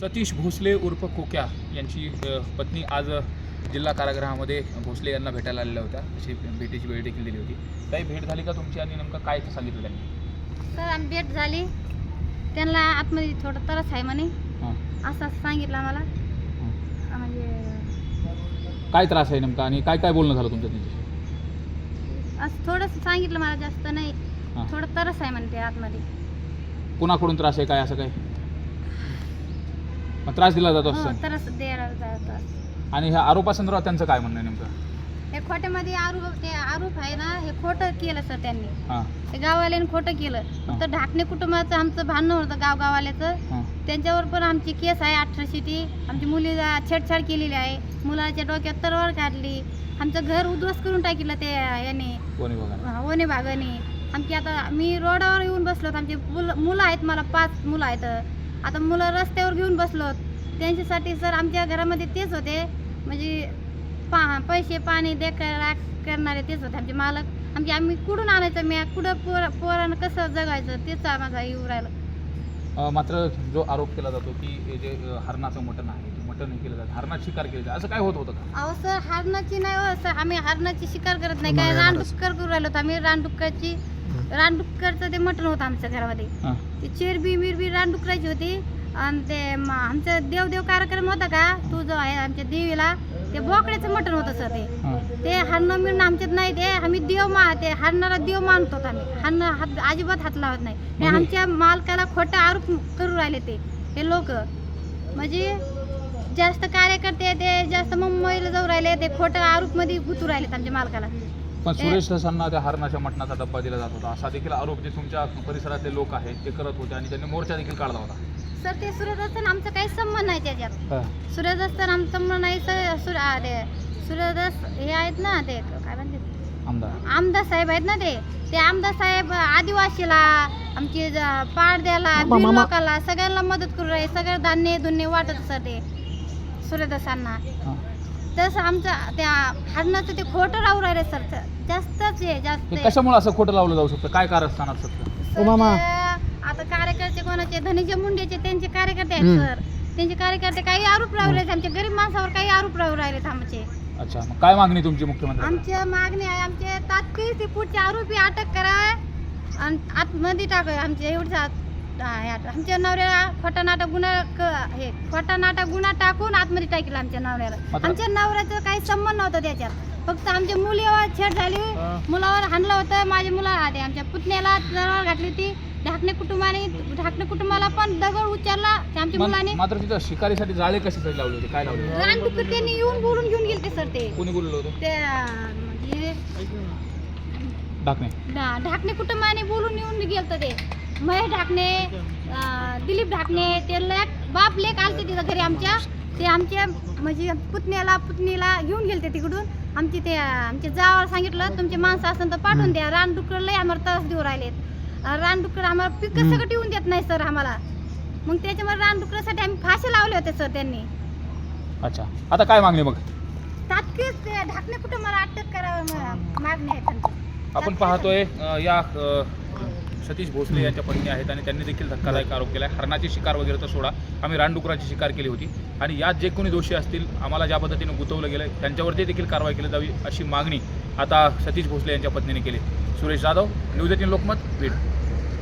सतीश भोसले उर्फ कोक्या यांची पत्नी आज जिल्हा कारागृहामध्ये भोसले यांना भेटायला आलेल्या होत्या. अशी भेटीची वेळ देखील दिली होती. काही भेट झाली का तुमची आणि नेमकं काय सांगितलं त्यांनी? सर आम्ही भेट झाली, त्यांना आतमध्ये थोडं त्रास आहे म्हणे असं सांगितलं आम्हाला. म्हणजे काय त्रास आहे नेमका आणि काय काय बोलणं झालं तुमचं त्यांच्याशी? असं थोडंसं सांगितलं, मला जास्त नाही. थोडं त्रास आहे म्हणे ते आतमध्ये. कुणाकडून त्रास आहे काय असं काय? त्रास दिला जातो हो, असं? त्रास द्यायला जातात. आणि ह्या आरोपासंदर्भात त्यांचं काय म्हणणं आहे नेमकं? हे खोट्यामध्ये आरोप आहे ना, हे खोटं केलं सर त्यांनी. ते गाववाल्याने खोटं केलं. फक्त ढाकणे कुटुंबाचं आमचं भांडण होतं गावगावाल्याचं. त्यांच्यावर पण आमची केस आहे 1800 ती. आमची मुलीला छेडछाड केलेली आहे, मुलाच्या डोक्यात तलवार काढली, आमचं घर उद्ध्वस्त करून टाकलं ते याने वने भागाने. आमची आता मी रोडावर येऊन बसलो, आमचे मुलं आहेत, मला 5 मुलं आहेत. आता मुलं रस्त्यावर घेऊन बसलो त्यांच्यासाठी सर. आमच्या घरामध्ये तेच होते, म्हणजे पैसे पाणी करणारे तेच होते आमचे मालक. आम्ही कुठून आणायचं, मी कुठं पोरानं कसं जगायचं तेच माझा येऊ राहिलं. मात्र जो आरोप केला जातो की हे जे हरणाचं मटण आहे ते मटण केलं जातं, हरणात शिकार केली जाते, असं काय होत होतं का? अहो सर, हरणाची नाही हो सर, आम्ही हरणाची शिकार करत नाही. काय रानडुक्कर करू राहिलो आम्ही. रानडुक्करचं ते मटण होतं आमच्या घरामध्ये. ती चिरबी मिरबी रानडुकराची होती. आणि ते आमचं देव कार्यक्रम होता का, तू जो आहे आमच्या देवीला, ते बोकड्याचं मटण होतं सर. ते हरणं मिळणं आमच्यात नाही. ते आम्ही ते हरणाला देव मानतो आम्ही. हरण अजिबात हात लावत नाही. आमच्या मालकाला खोटा आरोप करू राहिले ते लोक. म्हणजे जास्त कार्यकर्ते ते जास्त मुंबईला जाऊ राहिले, ते खोटं आरोप मध्ये गुतू राहिले आमच्या मालकाला. पण सुरेश धसांना त्या हरणाच्या मटणाचा डब्बा दिला जात होता असा देखील आरोप जे तुमच्या परिसरातले लोक आहेत ते करत होते आणि त्यांनी मोर्चा देखील काढला होता. सर ते सूर्यदर्शन आमचं काही संबंध नाही त्याच्यात. सूर्यदर्शन आमचा संबंध नाही सर. सूर्यदस हे आहेत ना, ते काय म्हणते आमदार साहेब आहेत ना, ते आमदार साहेब आदिवासीला, आमची पाडद्याला, लोकांना सगळ्यांना मदत करू राहिले. सगळं धान्य धुन्य वाटत सर ते सूर्यदसांना. तसं आमचं त्या हरणाचं ते खोटं राहू राहिले सर. जास्तच हे जास्त. कशामुळे असं खोटं लावलं जाऊ शकतं? काय कारण असणार सत्य? आता कार्यकर्ते कोणाचे धनंजय मुंडेचे त्यांचे कार्यकर्ते आहेत सर. त्यांचे कार्यकर्ते काही आरोप लावू राहिले आमच्या गरीब माणसावर, काही आरोप लावू राहिले आमचे. अच्छा, मग काय मागणी तुमची मुख्यमंत्री? आमची मागणी आहे, आमचे तात्काळ ते पुढचे आरोपी अटक करा आणि आतमध्ये टाका. आमच्या आमच्या नवऱ्याला खोटा नाटक गुन्हा टाकून आतमध्ये टाकलं आमच्या नवऱ्याला. आमच्या नवऱ्याचं काही संबंध नव्हता त्याच्यात. फक्त आमच्या मुलीवर छेड झाली, मुलावर हाणलं होतं. माझ्या आमच्या पुतण्याला तलवार घातली होती. ढाकणे कुटुंबाला पण दगड उचलला आमच्या मुलाने. मात्र तिथं शिकारीसाठी जाळे कशासाठी लावले होते, काय लावले? रानडुक्कर त्यांनी येऊन बोलून घेऊन गेले सर. ते कोणी बोललं होतं? ते ढाकणे कुटुंबाने बोलून येऊन गेलं. ते महेश ढाकणे, दिलीप ढाकणे, ते बाप लेक आलते तिथं घरी आमच्या. ते आमच्या म्हणजे पुतणीला घेऊन गेलते तिकडून. आमच्या जावाला सांगितलं तुमचे माणसं असेल तर पाठवून द्या. रानडुक्कर लय आम्हाला त्रास देऊ राहिलेत. रानडुक्कर आम्हाला पिकं सगळं येऊन देत नाही सर आम्हाला. मग त्याच्यामुळे रानडुकरासाठी आम्ही फाशी लावले होते सर त्यांनी. अच्छा, आता काय मागणी मग? तात्काळ ते ढाकणे कुटुंबाला अटक करावं मागणी आहे त्यांची. आपण पाहतोय या सतीश भोसले यांच्या पत्नी आहेत आणि त्यांनी देखील धक्कादायक आरोप केला आहे. हरणाची शिकार वगैरे तर सोडा, आम्ही रानडुकराची शिकार केली होती आणि यात जे कोणी दोषी असतील, आम्हाला ज्या पद्धतीने गुंतवलं गेलं त्यांच्यावरती देखील कारवाई केली जावी अशी मागणी आता सतीश भोसले यांच्या पत्नीने केली. सुरेश जाधव, न्यूज 18 लोकमत, बीड.